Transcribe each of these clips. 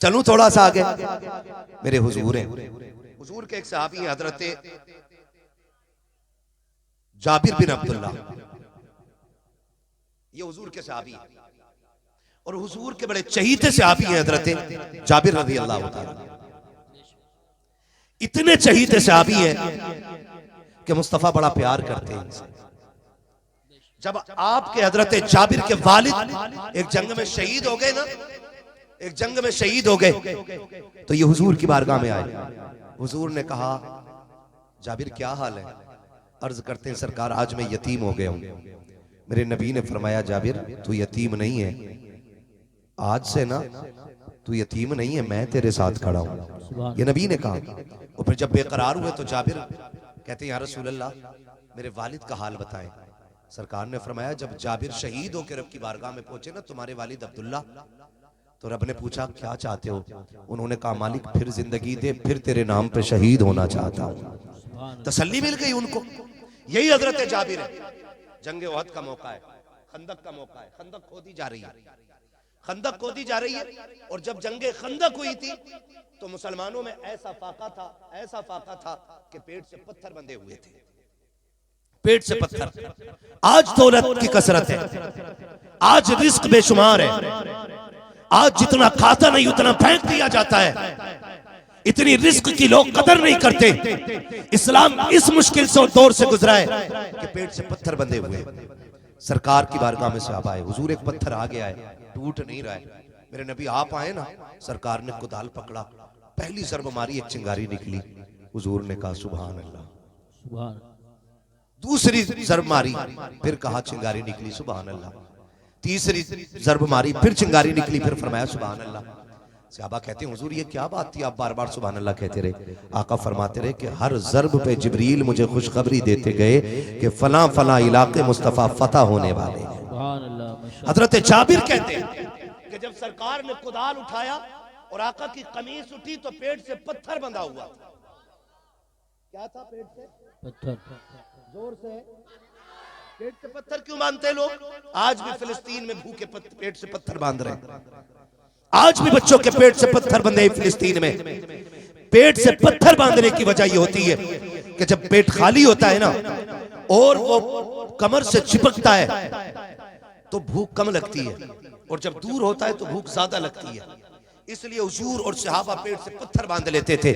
चलूं थोड़ा सा आगे, मेरे हुजूर हैं, हुजूर के एक सहाबी हैं हजरत जाबिर बिन अब्दुल्ला, ये हुजूर के सहाबी हैं और हुजूर के बड़े चहीते सहाबी हैं हजरत जाबिर रज़ी अल्लाह तआला। इतने चहीते सहाबी हैं कि मुस्तफा बड़ा प्यार करते हैं इनसे। जब आपके हजरत जाबिर के वालिद एक जंग में शहीद हो गए ना, एक जंग में शहीद हो गए, तो ये हुजूर की बारगाह में आए। हुजूर ने कहा, जाबिर क्या हाल है? अर्ज करते हैं, सरकार आज मैं यतीम हो गया हूं। मेरे नबी ने फरमाया, जाबिर तू यतीम नहीं है, आज से ना तू यतीम नहीं है, मैं तेरे साथ खड़ा हूं। ये नबी ने कहा। और फिर जब बेकरार हुए तो जाबिर कहते हैं, या रसूल अल्लाह मेरे वालिद का हाल बताएं। सरकार ने फरमाया, जब जाबिर शहीद होकर रब की बारगाह में पहुंचे ना तुम्हारे वालिद अब्दुल्ला, तो रब ने पूछा क्या चाहते हो? उन्होंने कहा, मालिक फिर जिंदगी दे, फिर तेरे नाम पे शहीद होना चाहता हूं। तसल्ली मिल गई उनको। यही हजरत जाबिर है। जंग ओहद का मौका है, खंदक का मौका है, खंदक खोदी जा रही है, खंदक खोदी जा रही है। और जब जंगे खंदक हुई थी तो मुसलमानों में ऐसा फाका था, ऐसा फाका था कि पेट से पत्थर बंधे हुए थे, पेट से पत्थर। आज दौलत की कसरत है, आज रिस्क बेशुमार है, आज जितना खाता नहीं उतना फेंक दिया जाता है, इतनी रिस्क की लोग कदर नहीं करते। इस्लाम इस मुश्किल से दौर से गुजरा है कि पेट से पत्थर बंधे हुए। सरकार की बारगाह में से आप आए, हुजूर एक पत्थर आ गया है, टूट नहीं रहा है। मेरे नबी आप आए ना, सरकार ने कुदाल पकड़ा, पहली जरब मारी, एक चिंगारी निकली। हुजूर ने कहा सुभान अल्लाह। दूसरी जरब मारी, फिर कहा चिंगारी निकली, सुभान अल्लाह। तीसरी जरब मारी, फिर चिंगारी निकली, फिर फरमाया सुभान अल्लाह। सहाबा कहते हैं, हुजूर ये क्या बात थी, आप बार बार सुभान अल्लाह कहते रहे? आका फरमाते रहे कि हर जरब पे जिब्रील मुझे खुशखबरी देते गए कि फला फला इलाके मुस्तफा फतह होने वाले हैं। हजरत जाबिर कहते हैं कि जब सरकार ने कुदाल उठाया और आका की कमीज उठी तो पेट से पत्थर बंधा हुआ था। क्या था पेट से? पत्थर। जोर से पेट से पत्थर क्यों बांधते हैं लोग? आज भी फिलिस्तीन में भूखे पेट से पत्थर बांध रहे हैं, आज भी बच्चों के पेट से पत्थर बंधे फिलिस्तीन में। पेट से पत्थर बांधने की वजह यह होती है कि जब पेट खाली होता है ना और वो कमर से चिपकता है तो भूख कम लगती है, और जब दूर होता है तो भूख ज्यादा लगती है। इसलिए हुजूर और सहाबा पेट से पत्थर बांध लेते थे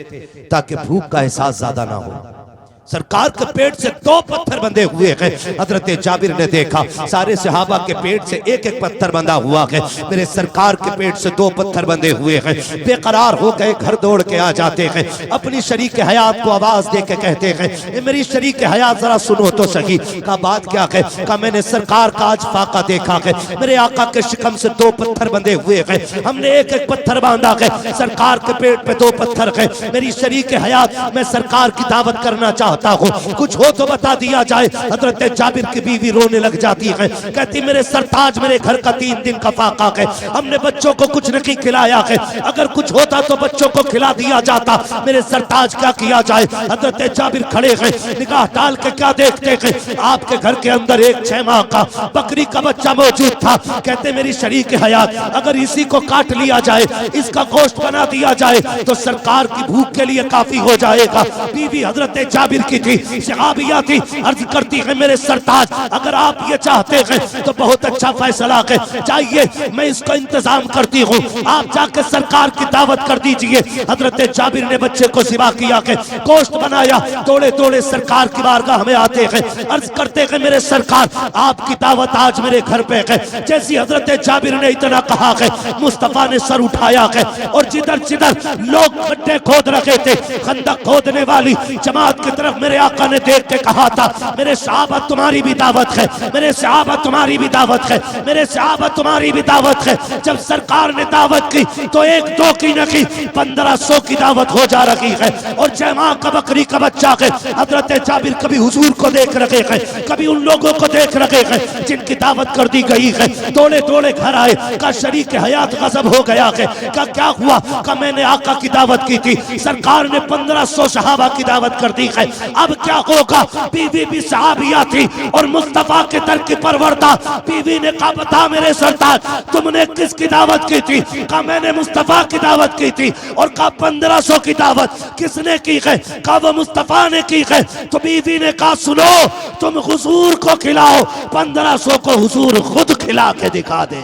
ताकि भूख का एहसास ज्यादा ना हो। सरकार के पेट से 2 पत्थर बंधे हुए हैं। हजरत जाबिर ने देखा सारे सहाबा के पेट से एक एक पत्थर बंधा हुआ है, मेरे सरकार के पेट से 2 पत्थर बंधे हुए हैं। बेकरार हो गए, घर दौड़ के आ जाते हैं, अपनी शरीक हयात को आवाज दे के कहते हैं, मेरी शरीक हयात जरा सुनो तो सही। का बात क्या है? का मैंने सरकार का आज फाका देखा है, मेरे आका के शिकम से 2 पत्थर बंधे हुए हैं, हमने एक एक पत्थर बांधा है, सरकार के पेट पे 2 पत्थर है। मेरी शरीक हयात, मैं सरकार की दावत करना चाहता हूं, कुछ हो तो बता दिया जाए। हजरत जाबिर की बीवी रोने लग जाती है, कहती मेरे सरताज, मेरे घर का 3 दिन का फाका है, हमने बच्चों को कुछ नहीं खिलाया है, अगर कुछ होता तो बच्चों को खिला दिया जाता, मेरे सरताज क्या किया जाए? हजरत जाबिर खड़े हैं, निगाह डाल के क्या देखते हैं? आपके घर के अंदर एक 6 माह का बकरी का बच्चा मौजूद था। कहते मेरी शरीक हयात, अगर इसी को काट लिया जाए, इसका गोश्त बना दिया जाए तो सरकार की भूख के लिए काफी हो जाएगा। बीवी हजरत जाबिर की थी, सहाबिया थी, अर्ज करती है मेरे सरताज, अगर आप ये चाहते हैं तो बहुत अच्छा फैसला है, चाहिए मैं इसका इंतजाम करती हूँ, आप जाके सरकार की दावत कर दीजिए। हजरत जाबिर ने बच्चे को ज़िबा किया है, गोश्त बनाया, तोड़े तोड़े सरकार की बारगाह में आते हैं, अर्ज करते हैं मेरे सरकार आपकी दावत आज मेरे घर पे है। जैसी हजरत जाबिर ने इतना कहा है, मुस्तफा ने सर उठाया है और जिधर जिधर लोग गड्ढे खोद रखे थे, खंदक खोदने वाली जमात की तरफ मेरे आका ने देख के कहा था, मेरे सहाबा तुम्हारी भी दावत है, मेरे सहाबा तुम्हारी भी दावत है, मेरे सहाबा तुम्हारी भी दावत है। जब सरकार ने दावत की तो 1-2 की नहीं 1500 की दावत हो जा रही है। और जमा का बकरी का बच्चा है, हजरत जाबिर कभी हुजूर को देख रहे हैं, कभी उन लोगों को देख रहे हैं जिनकी दावत कर दी गई है। तोड़े तोड़े घर आए, का शरीक हयात गजब हो गया है, का क्या हुआ? का मैंने आका की दावत की थी, सरकार ने 1500 सहाबा की दावत कर दी है, अब क्या होगा? बीवी भी सहाबिया थी और मुस्तफा के दर की परवरदा। बीवी ने कहा बता मेरे सरताज तुमने किसकी दावत की थी? कहा मैंने मुस्तफा की दावत की थी। और कहा 1500 की दावत किसने की है? कहा वो मुस्तफा ने की है। तो बीवी ने कहा सुनो तुम हुजूर को खिलाओ, 1500 को हुजूर खुद खिला के दिखा दे।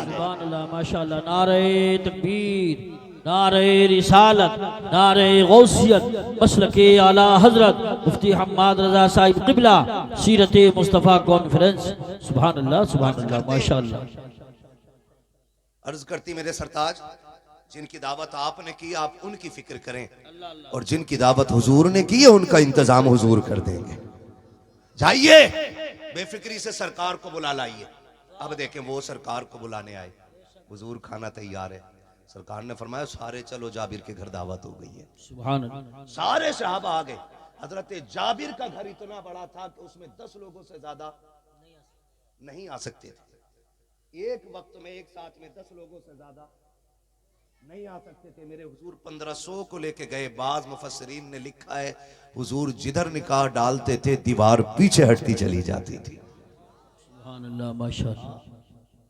माशाअल्लाह, नारे तकबीर, नारे रिसालत, नारे गौसियत, मसलके आला हजरत मुफ्ती हम्माद रजा साहिब क़िबला, सीरत मुस्तफ़ा कॉन्फ्रेंस। सुभान अल्लाह, सुभान अल्लाह, माशाअल्लाह। अर्ज करती मेरे सरताज जिनकी दावत आपने की आप उनकी फिक्र करें, और जिनकी दावत हुजूर ने की है उनका इंतजाम हुजूर कर देंगे। जाइए बेफिक्री से सरकार को बुला लाइए। अब देखें वो सरकार को बुलाने आए, हुजूर खाना तैयार है। सरकार ने फरमाया सारे चलो, जाबिर के घर दावत हो गई है। सुभान अल्लाह। सारे सहाबा आ गए। हजरत जाबिर का घर इतना बड़ा था कि उसमें 10 लोगों से ज्यादा नहीं आ सकते थे। एक वक्त में एक साथ में 10 लोगों से ज्यादा नहीं आ सकते थे। मेरे हुजूर 1500 को लेके गए। बाज मुफस्सिरीन ने लिखा है हुजूर जिधर निकाह डालते थे दीवार पीछे हटती चली जाती थी। सुभान अल्लाह, माशाअल्लाह।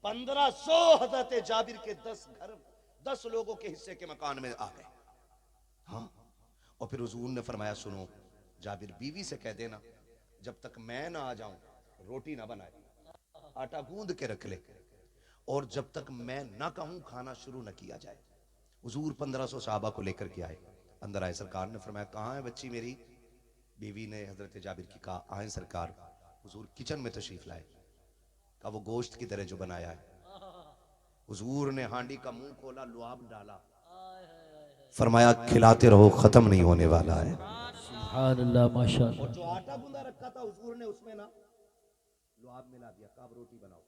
1500 हजरत जाबिर के 10 घर 10 लोगों के हिस्से के मकान में आ गए। हाँ, और फिर हुजूर ने फरमाया सुनो जाबिर बीवी से कह देना जब तक मैं ना आ जाऊं रोटी ना बनाए, आटा गूंद के रख ले, और जब तक मैं ना कहूं खाना शुरू न किया जाए। हुजूर 1500 सहाबा को लेकर के आए। अंदर आए। सरकार ने फरमाया कहाँ है बच्ची मेरी? बीवी ने हजरत जाबिर की कहा आए सरकार। हुजूर किचन में तशरीफ लाए। कहा वो गोश्त की तरह जो बनाया है। हुजूर ने हांडी का मुंह खोला, लुआब डाला, फरमाया खिलाते रहो खत्म नहीं होने वाला है। सुभान अल्लाह, माशाअल्लाह। और जो आटा गूंदा रखा था हुजूर ने उसमें ना लुआब मिला दिया। कहा अब रोटी बनाओ।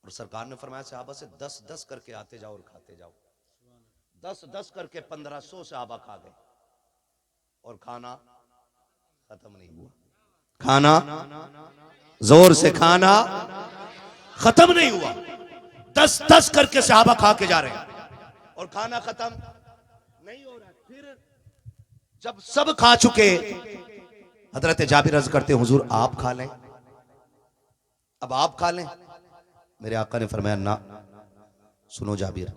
और सरकार ने फरमाया सहाबा से 10-10 करके आते जाओ और खाते जाओ। 10-10 करके 1500 सहाबा खा गए और खाना खत्म नहीं हुआ। खाना जोर से खाना खत्म नहीं हुआ। 10-10 करके सहाबा खा के जा रहे हैं और खाना खत्म नहीं हो रहा। फिर जब सब खा चुके हजरत जाबिर अर्ज करते हुजूर आप खा लें, अब आप खा लें। मेरे आका ने फरमाया ना, सुनो जाबिर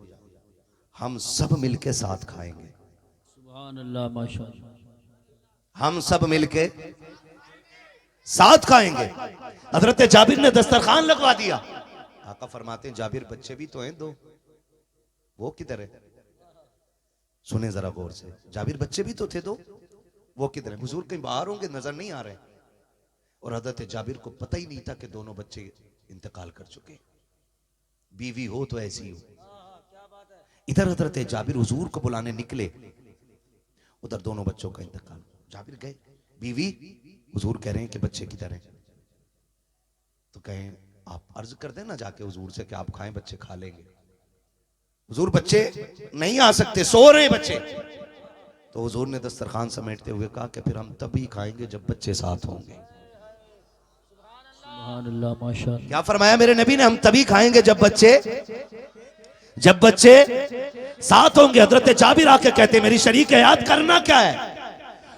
हम सब मिलके साथ खाएंगे। सुभान अल्लाह, माशाअल्लाह। हम सब मिलके साथ खाएंगे। हजरत जाबिर ने दस्तरखान लगवा दिया। आका फरमाते हैं जाबिर बच्चे भी तो हैं दो, वो किधर है? सुने जरा गौर से, जाबिर बच्चे भी तो थे दो, वो किधर है? हुजूर कहीं बाहर होंगे, नजर नहीं आ रहे। और हजरत जाबिर को पता ही नहीं था कि दोनों बच्चे इंतकाल कर चुके। बीवी हो तो ऐसी हो। इधर हजरत जाबिर हुजूर को बुलाने निकले, उधर दोनों बच्चों का इंतकाल। जाबिर गए, बीवी हुजूर कह रहे हैं कि बच्चे किधर हैं? तो कहें आप अर्ज कर देना जाके हुजूर से कि आप खाएं, बच्चे खा लेंगे। हुजूर बच्चे नहीं आ सकते, सो रहे बच्चे। तो हुजूर ने दस्तरखान समेटते हुए कहा कि फिर हम तभी खाएंगे जब बच्चे साथ होंगे। सुभान अल्लाह, माशाअल्लाह। क्या फरमाया मेरे नबी ने? हम तभी खाएंगे जब बच्चे साथ होंगे। हजरत जाबिर आके कहते मेरी शरीक है याद करना क्या है?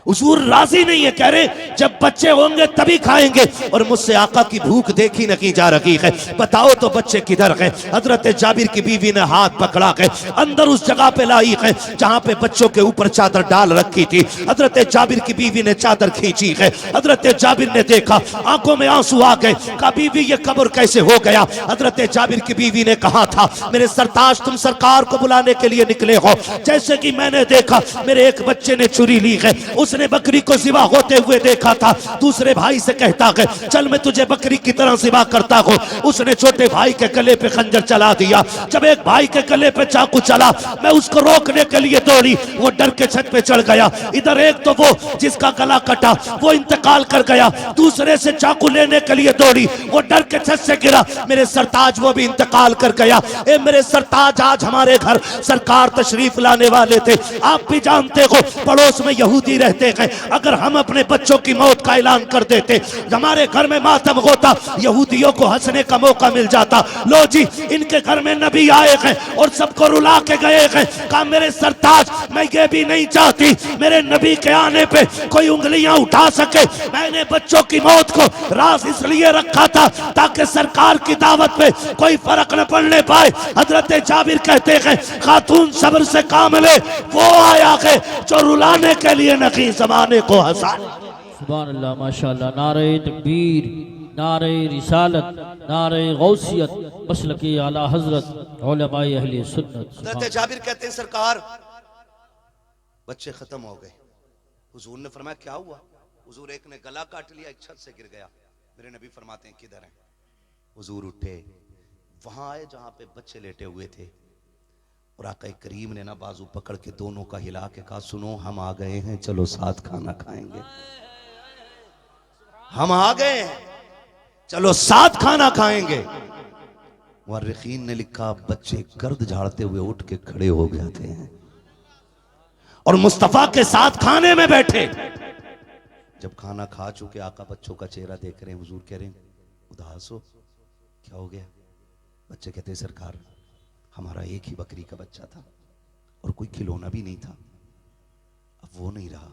हुजूर राजी नहीं है, कह रहे जब बच्चे होंगे तभी खाएंगे। और मुझसे आका की भूख देखी न की जा रही है, बताओ तो बच्चे किधर है? हजरत जाबिर की बीवी ने हाथ पकड़ा के अंदर उस जगह पे लाई है जहां पे बच्चों के ऊपर चादर डाल रखी थी। हजरत जाबिर की बीवी ने चादर खींची है। हजरत जाबिर ने देखा, आंखों में आंसू आ गए। कहा बीवी ये कब्र कैसे हो गया? हजरत जाबिर की बीवी ने कहा था मेरे सरताज तुम सरकार को बुलाने के लिए निकले हो, जैसे कि मैंने देखा मेरे एक बच्चे ने चुरी ली है, उसने बकरी को ज़िबा होते हुए देखा था। दूसरे भाई से कहता है चल मैं तुझे बकरी की तरह ज़िबा करता हूँ। उसने छोटे भाई के गले पे खंजर चला दिया। जब एक भाई के गले पे चाकू चला, मैं उसको रोकने के लिए दौड़ी, वो डर के छत पे चढ़ गया। इधर एक तो वो जिसका गला कटा वो इंतकाल कर गया, दूसरे से चाकू लेने के लिए दौड़ी, वो डर के छत से गिरा। मेरे सरताज वो भी इंतकाल कर गया। ए मेरे सरताज आज हमारे घर सरकार तशरीफ लाने वाले थे। आप भी जानते हो पड़ोस में यहूदी रहते कहते हैं अगर हम अपने बच्चों की मौत का ऐलान कर देते, हमारे घर में मातम होता, यहूदियों को हंसने का मौका मिल जाता। लो जी, इनके घर में नबी आए हैं और सबको रुला के गए हैं। कहा मेरे सरताज, मैं ये भी नहीं चाहती मेरे नबी के आने पे कोई उंगलियां उठा सके। मैंने बच्चों की मौत को राज इसलिए रखा था ताकि सरकार की दावत पे कोई फर्क न पड़ने पाए। हजरत जाबिर कहते हैं खातून सब्र से काम ले, वो आया है जो रुलाने के लिए नहीं जमाने को हंसा। सुभान अल्लाह, माशाअल्लाह। नारे तकबीर, नारे रिसालत, नारे गौसियत, मसलके आला हजरत, उलमाए अहले सुन्नत। हजरत जाबिर कहते हैं सरकार बच्चे खत्म हो गए। हुजूर ने फरमाया क्या हुआ? हुजूर एक ने गला काट लिया, एक छत से गिर गया। मेरे नबी फरमाते हैं किधर है? हुजूर उठे, वहां आए जहां पे बच्चे लेटे हुए थे और आका करीम ने ना बाजू पकड़ के दोनों का हिला के कहा सुनो हम आ गए हैं, चलो साथ खाना खाएंगे। हम आ गए हैं, चलो साथ खाना खाएंगे। मुअर्रिखीन ने लिखा बच्चे गर्द झाड़ते हुए उठ के खड़े हो जाते हैं और मुस्तफा के साथ खाने में बैठे। जब खाना खा चुके आका बच्चों का चेहरा देख रहे हैं, हुजूर कह रहे हैं उदास हो, क्या हो गया? बच्चे कहते हैं सरकार हमारा एक ही बकरी का बच्चा था और कोई खिलौना भी नहीं था, अब वो नहीं रहा।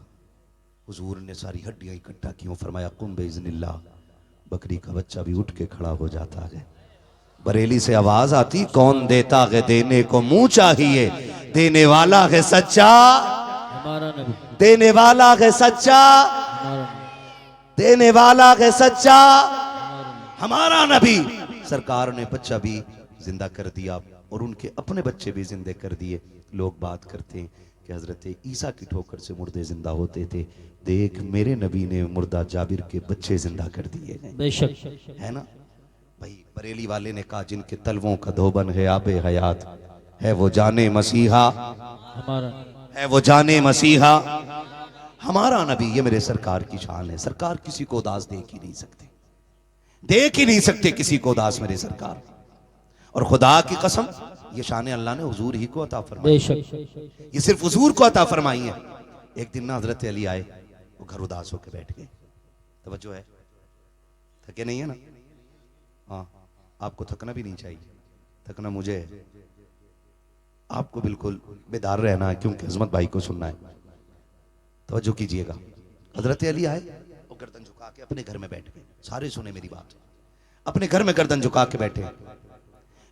हुजूर ने सारी हड्डियां इकट्ठा की, फरमाया कुम बेइज़्निल्लाह, बकरी का बच्चा भी उठ के खड़ा हो जाता है। बरेली से आवाज आती कौन देता है देने को मुंह चाहिए, देने वाला है सच्चा, हमारा नबी, देने वाला है सच्चा, देने वाला है सच्चा हमारा नबी। सरकार ने बच्चा भी जिंदा कर दिया और उनके अपने बच्चे भी जिंदे कर दिए। लोग बात करते हैं कि हजरत ईसा की ठोकर से मुर्दे जिंदा होते थे, देख मेरे नबी ने मुर्दा जाबिर के बच्चे जिंदा कर दिए हैं। बेशक है ना भाई? बरेली वाले ने कहा जिनके तलवों का धोबन है आबे हयात, है वो जाने मसीहा, हमारा है वो जाने मसीहा हमारा नबी। ये मेरे सरकार की शान है। सरकार किसी को उदास देख ही नहीं सकते, देख ही नहीं सकते किसी को उदास मेरे सरकार। और खुदा की कसम ये शान अल्लाह ने हुजूर ही को अता फरमाई, बेशक ये सिर्फ हुजूर को अता फरमाई है। एक दिन ना हजरत अली आए, वो घर उदास होकर बैठ गए। तवज्जो है, थके नहीं है ना? हाँ, आपको थकना भी नहीं चाहिए, थकना मुझे है। आपको बिल्कुल बेदार रहना है क्योंकि अजमत भाई को सुनना है। तवज्जो कीजिएगा। हजरत अली आए और गर्दन झुका के अपने घर में बैठ गए। सारे सुने मेरी बात, अपने घर में गर्दन झुका के बैठे।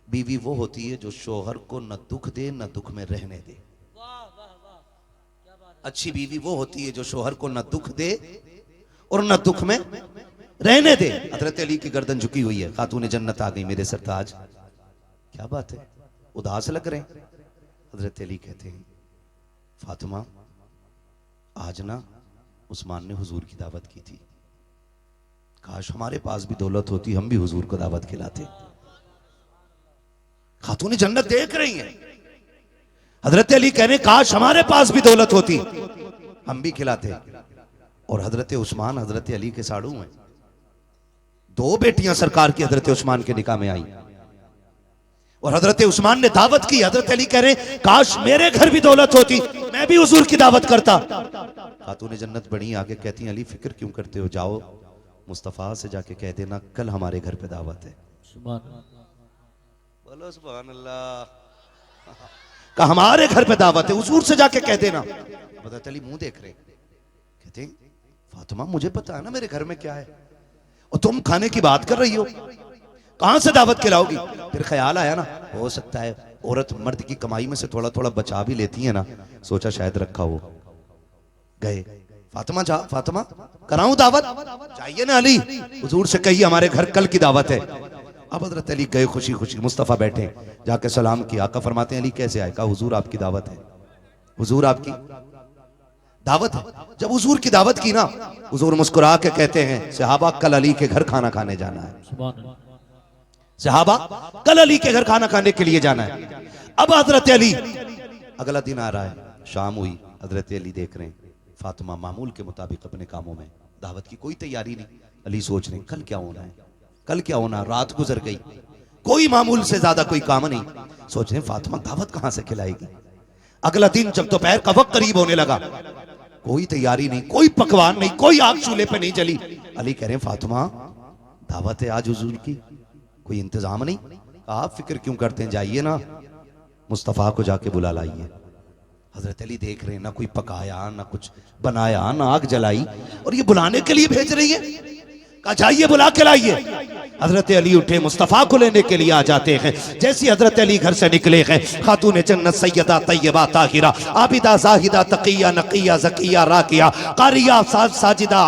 बीवी वो होती है जो शोहर को न दुख दे न दुख में रहने दे। अच्छी बीवी वो होती है जो शोहर को न दुख दे और न दुख में रहने दे। हजरत अली की गर्दन झुकी हुई है। खातून जन्नत आ गई मेरे सरताज, क्या बात है, उदास लग रहे हैं? हजरत अली कहते हैं फातिमा आज ना उस्मान ने हुजूर की दावत की थी, काश हमारे पास भी दौलत होती, हम भी हुजूर को दावत खिलाते। खातून जन्नत देख रही हैं। हजरत अली कह रहे काश हमारे पास भी दौलत होती, हम भी खिलाते। और हजरत उस्मान हजरत अली के साड़ू हैं। दो बेटियां सरकार की हजरत उस्मान के निकाह में आई और हजरत उस्मान ने दावत की। हजरत अली कह रहे काश मेरे घर भी दौलत होती, मैं भी हुजूर की दावत करता। खातून जन्नत बड़ी आगे कहती हैं अली फिक्र क्यों करते हो, जाओ मुस्तफा से जाके कह देना कल हमारे घर पे दावत है। बोलो सुभान अल्लाह। कहा हमारे घर पे दावत है, हुजूर से जाके कह देना। हजरत अली मुंह देख रहे, कहते फातिमा मुझे पता है ना मेरे घर में क्या है, और तुम खाने की बात कर रही हो, कहां से दावत खिलाओगी? फिर ख्याल आया ना, हो सकता है औरत मर्द की कमाई में से थोड़ा थोड़ा बचा भी लेती है ना, सोचा शायद रखा हो। गए, फातिमा जा, फातिमा कराऊं दावत? चाहिए ना अली, हुजूर से कहिए हमारे घर कल की दावत है। अब हजरत अली गए खुशी खुशी, मुस्तफा बैठे, जाके सलाम किया। आका फरमाते हैं अली कैसे आए? कहा हुजूर आपकी दावत है, हुजूर आपकी दावत है। जब हुजूर की दावत की ना, हुजूर मुस्कुरा के कहते हैं सहाबा कल अली के घर खाना खाने जाना है। सहाबा कल अली के घर खाना खाने के लिए जाना है। अब हजरत अली, अगला दिन आ रहा है, शाम हुई, हजरत अली देख रहे हैं फातिमा मामूल के मुताबिक अपने कामों में, दावत की कोई तैयारी नहीं। अली सोच रहे कल क्या होना है, कल क्या होना। रात गुजर गई, कोई मामूल से ज्यादा कोई काम नहीं। सोच रहे फातिमा दावत कहां से खिलाएगी। अगला दिन जब दोपहर का वक्त करीब होने लगा, कोई तैयारी नहीं, कोई पकवान नहीं, कोई आग चूल्हे पे नहीं जली। अली कह रहे हैं फातिमा दावत है आज हुजूर की, कोई इंतजाम नहीं। आप फिक्र क्यों करते हैं, जाइए ना मुस्तफ़ा को जाके बुला लाइए। हजरत अली देख रहे हैं ना कोई पकाया ना कुछ बनाया ना आग जलाई, और ये बुलाने के लिए भेज रही है। कहा जाइए बुला के लाइए। हजरत अली उठे, मुस्तफ़ा को लेने के लिए आ जाते हैं। जैसे हजरत अली घर से निकले हैं, खातून जन्नत सैयदा तैयबा ताहिरा आबिदा जाहिदा तकिया नकिया ज़किया राकिया कारिया साजिदा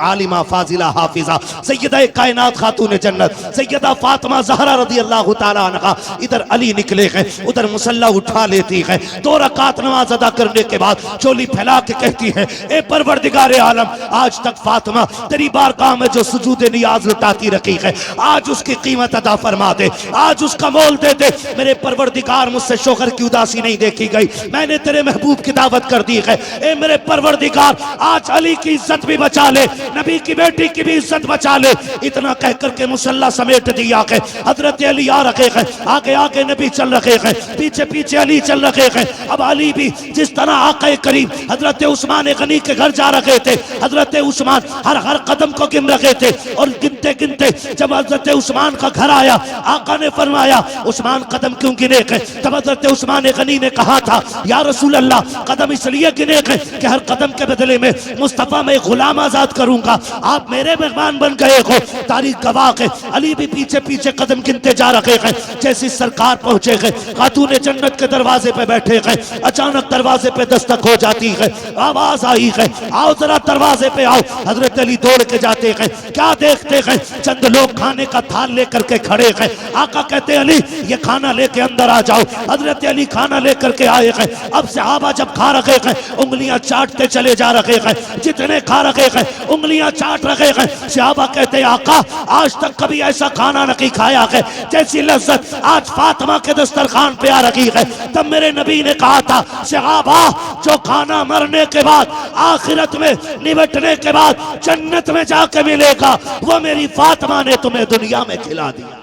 आलिमा फाजिला हाफिजा सैयदा कायनात खातून जन्नत सैयदा फातिमा ज़हरा रज़ी अल्लाह तआला अन्हा इधर अली निकले हैं, उधर मुसल्ला उठा लेती है। 2 रकात नमाज अदा करने के बाद चोली फैला के कहती है, ए परवरदिगार आलम, आज तक फातिमा तेरी बारगाह में जो सुजूद नियाज लुटाती रखी है, आज उसकी कीमत अदा फरमा दे, आज उसका मोल दे दे। मेरे परवरदिगार मुझसे शोहर की उदासी नहीं देखी गई, मैंने तेरे महबूब की दावत कर दी है। ए मेरे परवरदिगार आज अली की इज्जत भी बचा ले, नबी की बेटी की भी इज्जत बचा ले। इतना कह करके मुसल्ला समेट दिया है। हजरत अली आ रखे हैं, आगे आगे नबी चल रखे हैं, पीछे पीछे अली चल रखे हैं। अब अली भी जिस तरह आका करीम हजरत उस्मान गनी के घर जा रखे थे, हजरत उस्मान हर कदम को गिन रखे थे, और गिनते गिनते जब हजरत उस्मान का घर आया, आका ने फरमाया उस्मान कदम क्यों गिने गए? तब हजरत उस्मान गनी ने कहा था, या रसूल अल्लाह, कदम इसलिए गिने गए कि हर कदम के बदले में मुस्तफा में गुलाम आजाद करूंगा, आप मेरे मेहमान बन गए हो। तारीख गवाह है, अली भी पीछे पीछे कदम गिनते जा रहे हैं। जैसी सरकार पहुंचे गए, खातून जन्नत के दरवाजे पे बैठे गए, अचानक दरवाजे पे दस्तक हो जाती है, आवाज आई है, आओ जरा दरवाजे पे आओ। हजरत अली दौड़ के जाते हैं, क्या देखते हैं, चंद लोग खाने का थाल लेकर के खड़े हैं। आका कहते अली ये खाना लेके अंदर आ जाओ। हजरत अली खाना लेकर के आए हैं। अब सहाबा जब खा रहे हैं, उंगलियां चाटते चले जा रहे हैं, जितने खा रहे हैं उंगलियां चाट रहे हैं। सहाबा कहते हैं आका आज तक कभी ऐसा खाना नहीं खाया है जैसी लज्जत आज फातिमा के दस्तरखान पे आ रही है। तब मेरे नबी ने कहा था, सहाबा जो खाना मरने के बाद आखिरत में निबटने के बाद जन्नत में जाके मिलेगा, वो मेरी फातिमा ने तुम्हें दुनिया में खिला दिया।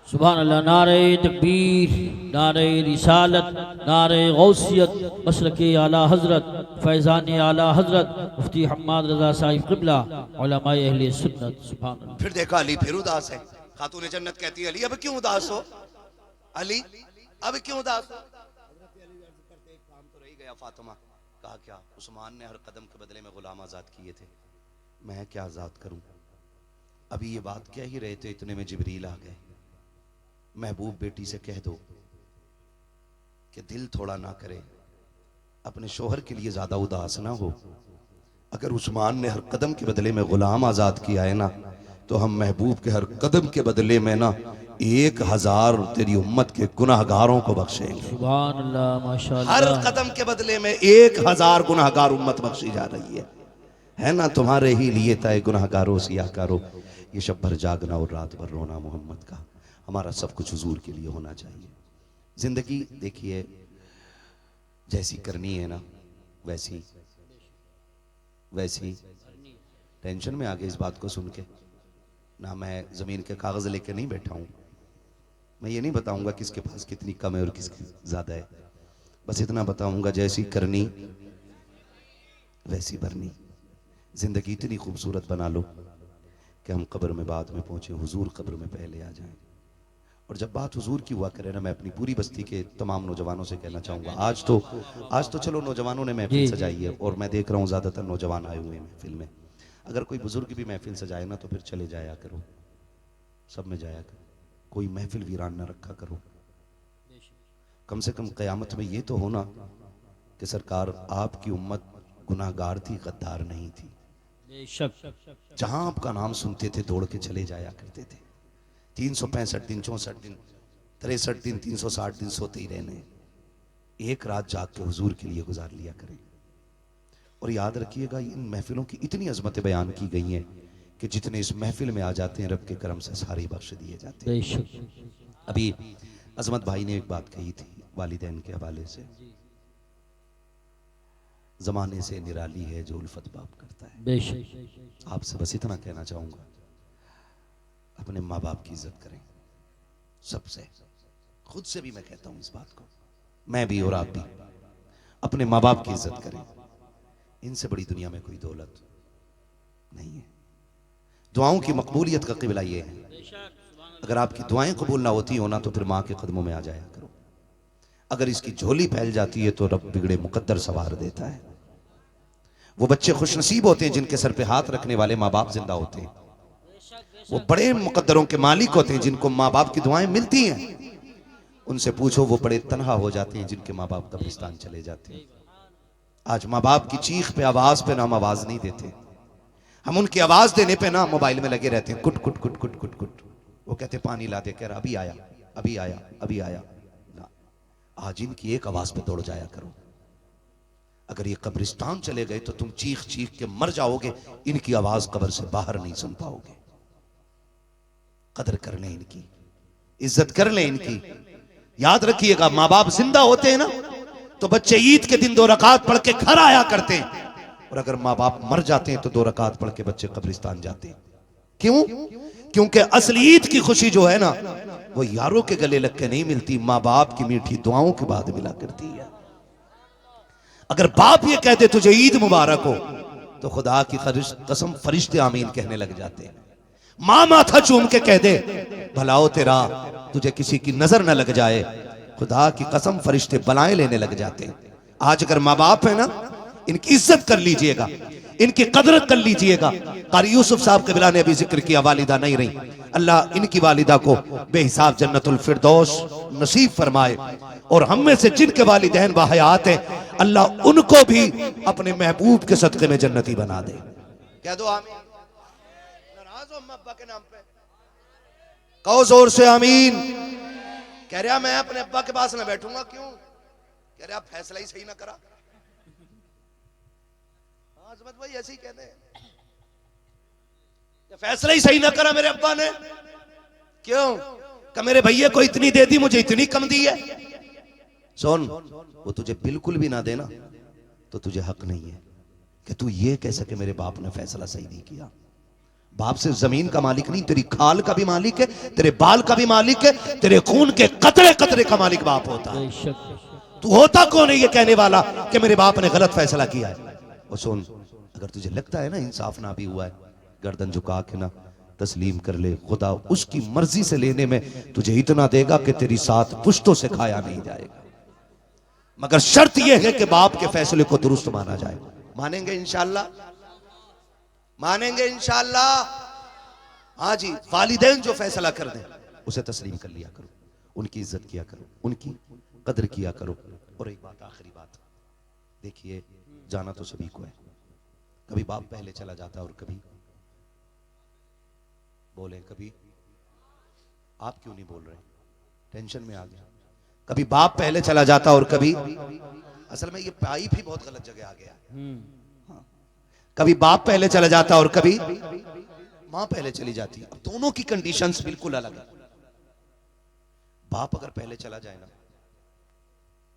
सुभान अल्लाह। नारे तकबीर, नारे रिसालत, नारे गौसियत, मसलके आला हजरत, फैज़ान आला हजरत मुफ्ती हम्माद रजा साहिब क़िबला, उलमाए अहले सुन्नत। सुभान अल्लाह। फिर देखा अली फिर उदास है। खातून जन्नत कहती है, अली अब क्यों उदास हो? अली अब क्यों उदास हो? काम तो रही गया फातिमा। कहा क्या? उस्मान ने हर कदम के बदले में गुलाम आजाद किए थे, मैं क्या आजाद करूं? अभी ये बात कह ही रहे थे, इतने में जिब्रील आ गए। महबूब बेटी से कह दो कि दिल थोड़ा ना करे, अपने शोहर के लिए ज्यादा उदास ना हो। अगर उस्मान ने हर कदम के बदले में गुलाम आजाद किया है ना, तो हम महबूब के हर कदम के बदले में ना 1000 तेरी उम्मत के गुनाहगारों को बख्शेंगे। सुभान अल्लाह, माशाअल्लाह। हर कदम के बदले में 1000 गुनाहगार उम्मत बख्शी जा रही है ना? तुम्हारे ही लिए तय गुनाहगारों सियाकारो, ये शब भर जागना और रात भर रोना मोहम्मद का। हमारा सब कुछ हुजूर के लिए होना चाहिए। जिंदगी देखिए जैसी करनी है ना वैसी टेंशन में आ गए इस बात को सुन के ना। मैं जमीन के कागज लेके नहीं बैठा हूं, मैं ये नहीं बताऊंगा किसके पास कितनी कम है और किसकी ज्यादा है। बस इतना बताऊंगा जैसी करनी वैसी भरनी। जिंदगी इतनी खूबसूरत बना लो कि हम कब्र में बाद में पहुंचे, हुजूर कब्र में पहले आ जाएं। और जब बात हुजूर की हुआ करे ना, मैं अपनी पूरी बस्ती के तमाम नौजवानों से कहना चाहूँगा, आज तो चलो नौजवानों ने महफिल सजाई है और मैं देख रहा हूँ ज़्यादातर नौजवान आए हुए हैं महफिल में। अगर कोई बुजुर्ग भी महफिल सजाए ना तो फिर चले जाया करो, सब में जाया करो, कोई महफिल वीरान ना रखा करो। कम से कम क़यामत में ये तो होना कि सरकार आपकी उम्मत गुनाहगार थी, गद्दार नहीं थी। जहां आपका नाम सुनते थे दौड़ के चले जाया करते थे। 365 दिन, 64 दिन, 63 दिन, 360 दिन सोते ही रहने, एक रात जाग के हुजूर के लिए गुजार लिया करें। और याद रखिएगा इन महफिलों की इतनी अजमतें बयान की गई हैं कि जितने इस महफिल में आ जाते हैं रब के करम से सारी बख्श दिए जाते हैं। अभी अजमत भाई ने एक बात कही थी वालिदैन के हवाले से, जमाने से निराली है जो उल्फत बाप करता है। आपसे बस इतना कहना चाहूंगा, अपने माँ बाप की इज्जत करें, सबसे, खुद से भी मैं कहता हूं इस बात को, मैं भी और आप भी अपने माँ बाप की इज्जत करें। इनसे बड़ी दुनिया में कोई दौलत नहीं है। दुआओं की मकबूलियत का क़िबला ये है, अगर आपकी दुआएं कबूल ना होती हो ना तो फिर माँ के कदमों में आ जाया करो। अगर इसकी झोली फैल जाती है तो रब बिगड़े मुकद्दर सवार देता है। वो बच्चे खुशनसीब होते हैं जिनके सर पे हाथ रखने वाले माँ बाप जिंदा होते हैं। वो बड़े मुकद्दरों के मालिक होते हैं जिनको माँ बाप की दुआएं मिलती हैं। उनसे पूछो, वो बड़े तन्हा हो जाते हैं जिनके माँ बाप कब्रिस्तान चले जाते हैं। आज माँ बाप की चीख पे आवाज पे ना हम आवाज नहीं देते, हम उनकी आवाज देने पे ना मोबाइल में लगे रहते हैं, कुट कुट कुट कुट कुट कुट। वो कहते पानी ला दे, कह रहा अभी आया अभी आया अभी आया ना। आज इनकी एक आवाज पे दौड़ जाया करो। अगर ये कब्रिस्तान चले गए तो तुम चीख चीख के मर जाओगे, इनकी आवाज कब्र से बाहर नहीं सुन पाओगे। कदर कर लें इनकी, इज्जत कर लें इनकी। याद रखिएगा, माँ बाप जिंदा होते हैं ना तो बच्चे ईद के दिन 2 रकात पढ़ के घर आया करते हैं, और अगर माँ बाप मर जाते हैं तो 2 रकात पढ़ के बच्चे कब्रिस्तान जाते हैं। क्यों? क्योंकि असली ईद की खुशी जो है ना वो यारों के गले लग के नहीं मिलती, माँ बाप की मीठी दुआओं के बाद मिला करती है। अगर बाप ये कहते तुझे ईद मुबारक हो तो खुदा की कसम फरिश्ते आमीन कहने लग जाते हैं। माँ माथा चूम के कह दे भलाओ तेरा, तुझे किसी की नजर न लग जाए, खुदा की कसम फरिश्ते बलाएं लेने लग जाते हैं। आज अगर माँ बाप है ना, इनकी इज्जत कर लीजिएगा, इनकी कदर कर लीजिएगा। कारी यूसुफ साहब कबिला ने अभी जिक्र किया, वालिदा नहीं रही, अल्लाह इनकी वालिदा को बेहिसाब जन्नतुल फिरदौस नसीब फरमाए, और हम में से जिनके वालिदैन बाहयात हैं अल्लाह उनको भी अपने महबूब के सदक़े में जन्नती बना दे। कह दो आमीन। नाराज हो अम्मा अब्बा के नाम पे? कहो जोर से आमीन। कह रहा मैं अपने अब्बा के पास ना बैठूंगा। क्यों? कह रहा फैसला ही सही ना करा। आजमत भाई ऐसे ही कहते हैं, फैसला ही सही ना करा मेरे अब्बा ने। क्यों? कि मेरे भैया को इतनी दे दी, मुझे इतनी कम दी है। सुन, वो तुझे बिल्कुल भी ना देना तो तुझे हक नहीं है कि तू ये कह सके मेरे बाप ने फैसला सही नहीं किया। बाप सिर्फ जमीन का मालिक नहीं, तेरी खाल का भी मालिक है, तेरे बाल का भी मालिक है, तेरे खून के कतरे कतरे का मालिक बाप होता है। तू होता कौन है ये कहने वाला कि मेरे बाप ने गलत फैसला किया है? वो सुन, अगर तुझे लगता है ना इंसाफ ना भी हुआ है, गर्दन झुका के ना तस्लीम कर ले। खुदा उसकी मर्जी से लेने में तुझे इतना देगा कि तेरी 7 पुश्तों से खाया नहीं जाएगा, मगर शर्त यह है कि बाप के फैसले को दुरुस्त माना जाए। मानेंगे इंशाअल्लाह? मानेंगे इंशाअल्लाह? हाँ जी, वालिदैन जो फैसला कर दें उसे तस्लीम कर लिया करो, उनकी इज्जत किया करो, उनकी कदर किया करो। और एक बात, आखिरी बात, देखिए जाना तो सभी को है, कभी बाप पहले चला जाता है और कभी, बोले कभी, आप क्यों नहीं बोल रहे? टेंशन में आ गया। कभी बाप पहले चला जाता और कभी, असल में ये पाइप ही बहुत गलत जगह आ गया। हाँ। कभी बाप पहले चला जाता और कभी मां पहले चली जाती। अब दोनों की कंडीशंस बिल्कुल अलग है। बाप अगर पहले चला जाए ना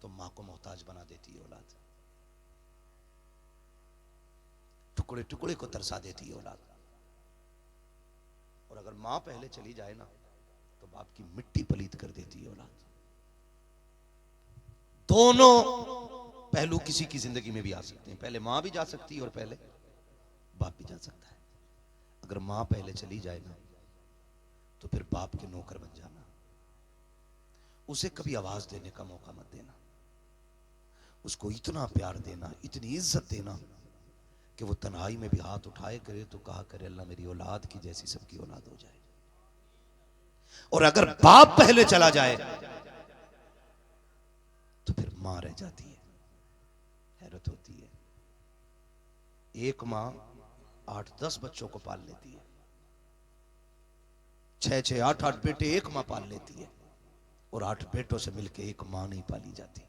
तो मां को मोहताज बना देती है औलाद, टुकड़े टुकड़े को तरसा देती है औलाद। और अगर मां पहले चली जाए ना तो बाप की मिट्टी पलीत कर देती है औलाद। दोनों पहलू किसी की जिंदगी में भी आ सकते हैं, पहले मां भी जा सकती है और पहले बाप भी जा सकता है। अगर मां पहले चली जाए ना तो फिर बाप के नौकर बन जाना, उसे कभी आवाज देने का मौका मत देना, उसको इतना प्यार देना, इतनी इज्जत देना कि वो तन्हाई में भी हाथ उठाए करे तो कहा करे अल्लाह मेरी औलाद की जैसी सबकी औलाद हो जाए। और अगर बाप पहले चला जाए तो फिर मां रह जाती है। हैरत होती है, एक मां 8-10 बच्चों को पाल लेती है, 6-6, 8-8 बेटे एक मां पाल लेती है, और 8 बेटों से मिलकर एक मां नहीं पाली जाती।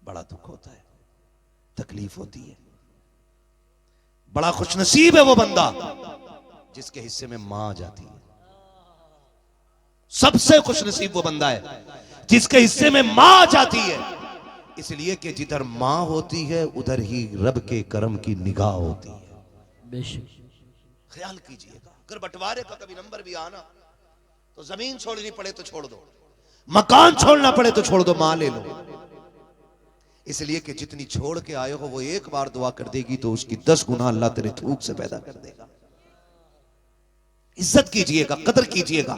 बड़ा दुख होता है, तकलीफ होती है। बड़ा खुशनसीब है वो बंदा जिसके हिस्से में मां आ जाती है। सबसे खुशनसीब वो बंदा है जिसके हिस्से में मां आ जाती है, इसलिए कि जिधर मां होती है उधर ही रब के करम की निगाह होती है। ख्याल कीजिएगा, अगर बंटवारे का कभी नंबर भी आना तो जमीन छोड़नी पड़े तो छोड़ दो, मकान छोड़ना पड़े तो छोड़ दो, मां ले लो। इसलिए कि जितनी छोड़ के आए हो वो एक बार दुआ कर देगी तो उसकी 10 गुना अल्लाह तेरे थूक से पैदा कर देगा। इज्जत कीजिएगा, कदर कीजिएगा।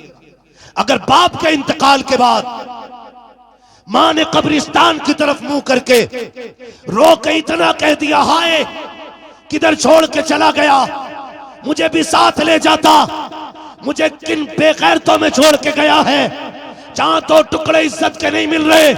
अगर बाप के इंतकाल के बाद मां ने कब्रिस्तान की तरफ मुंह करके रो के इतना कह दिया, हाय किधर छोड़ के चला गया, मुझे भी साथ ले जाता, मुझे किन बेगैरतों में छोड़ के गया है, जहां तो टुकड़े इज्जत के नहीं मिल रहे,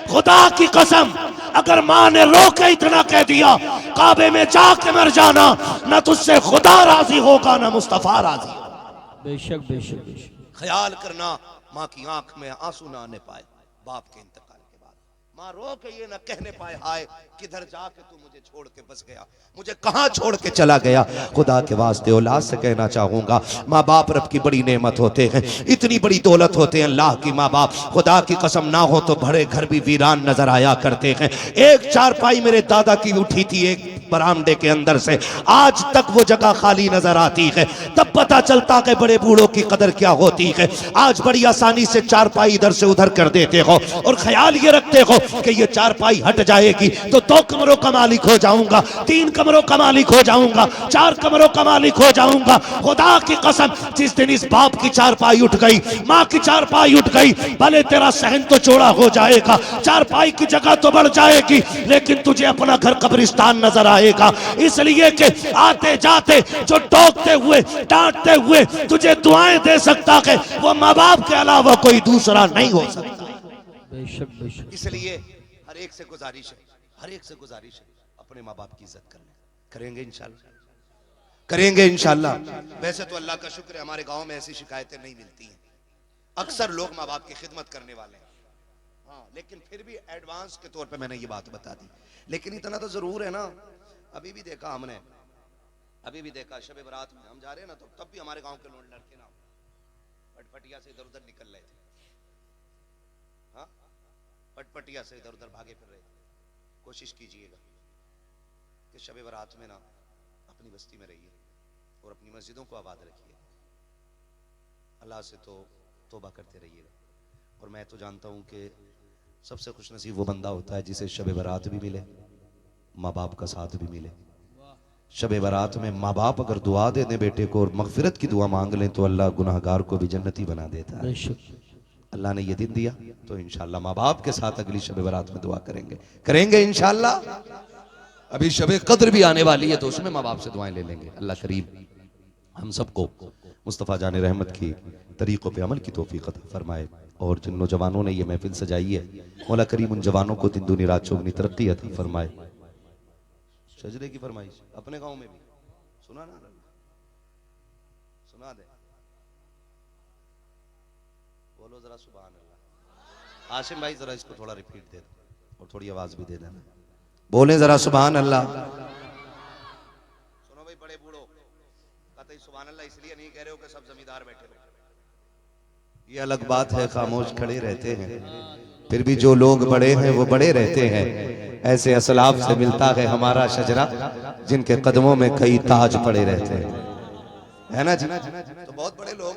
खुदा की कसम अगर मां ने रो के इतना कह दिया काबे में जाके मर जाना, ना तुझसे खुदा राजी होगा ना मुस्तफा राजी होगा। बेशक बेशक बेशक। ख्याल करना मां की आंख में आंसू ना आने पाए बाप के इंतकाल के बाद, मां रो के ये ना कहने पाए, हाय किधर जाके तू मुझे छोड़ के बस गया, मुझे कहां छोड़ के चला गया। खुदा के वास्ते औलाद से कहना चाहूंगा, माँ बाप रब की बड़ी नेमत होते हैं, इतनी बड़ी दौलत होते हैं अल्लाह की माँ बाप। खुदा की कसम ना हो तो बड़े घर भी वीरान नजर आया करते हैं। एक चारपाई मेरे दादा की उठी थी एक बरामदे के अंदर से, आज तक वो जगह खाली नजर आती है। तब पता चलता कि बड़े बूढ़ों की कदर क्या होती है। आज बड़ी आसानी से चारपाई इधर से उधर कर देते हो और ख्याल ये रखते हो कि ये चारपाई हट जाएगी तो 2 कमरों का मालिक हो जाऊंगा, 3 कमरों का मालिक हो जाऊंगा, 4 कमरों का मालिक हो जाऊंगा। खुदा की कसम जिस दिन इस बाप की चारपाई उठ गई, माँ की चारपाई उठ गई, भले तेरा सहन तो चौड़ा हो जाएगा, चारपाई की जगह तो बढ़ जाएगी, लेकिन तुझे अपना घर कब्रिस्तान नजर आएगा। इसलिए कि आते जाते जो टोकते हुए डांटते हुए तुझे दुआएं दे सकता है, वो माँ बाप के अलावा कोई दूसरा नहीं हो सकता। बेशक बेशक। इसलिए हर एक से गुजारिश है, हर एक से गुजारिश है, अपने माँ बाप की इज्जत करने करेंगे इंशाल्लाह, करेंगे इंशाल्लाह। वैसे तो अल्लाह का शुक्र है हमारे गांव में ऐसी शिकायतें नहीं मिलती हैं, अक्सर लोग माँ बाप की खिदमत करने वाले हैं। हाँ, लेकिन फिर भी एडवांस के तौर पे मैंने ये बात बता दी। लेकिन इतना तो जरूर है ना, अभी भी देखा हमने, अभी भी देखा शब बरात में हम जा रहे हैं ना, तो तब भी हमारे गांव के लोग लड़के ना पटपटिया से इधर उधर निकल रहे थे। हाँ, पटपटिया से इधर उधर भागे फिर रहे थे। कोशिश कीजिएगा कि शब बरात में ना अपनी बस्ती में रहिए और अपनी मस्जिदों को आबाद रखिए, अल्लाह से तो तौबा करते रहिएगा। और मैं तो जानता हूं कि सबसे खुशनसीब वो बंदा होता है जिसे शब बरात भी मिले, माँ बाप का साथ भी मिले। शब बरात में माँ बाप अगर दुआ दे दें बेटे को और मगफिरत की दुआ मांग लें तो अल्लाह गुनाहगार को भी जन्नती बना देता है। अल्लाह ने ये दिन दिया तो इंशाल्लाह माँ बाप के साथ अगली शब बरात में दुआ करेंगे, करेंगे इंशाल्लाह। अभी शब कद्र भी आने वाली है तो उसमें माँ बाप से दुआएं ले लेंगे। अल्लाह करीम हम सबको मुस्तफ़ा जान रहमत की तरीक़ों पे अमल की तौफीक अता फरमाए। और जिन नौजवानों ने ये महफिल सजाई है, मौला करीम उन जवानों को दिन दुनी रात चौगनी तरक्की अता फरमाए। सजदे की फरमाइश अपने गांव में भी सुना ना, सुना दे, बोलो जरा सुभान अल्लाह। आशिम भाई जरा इसको थोड़ा रिपीट दे दो और थोड़ी आवाज भी दे देना, बोले जरा सुभान अल्लाह। सुनो भाई बड़े बूढ़ो, कहते सुभान अल्लाह इसलिए नहीं कह रहे हो कि सब जमींदार बैठे हो, ये अलग बात है, खामोश खड़े रहते हैं, फिर भी जो लोग बड़े हैं वो बड़े रहते हैं। ऐसे असलाफ से मिलता है हमारा शजरा जिनके कदमों में कई ताज पड़े रहते हैं, है ना जी। तो बहुत बड़े लोग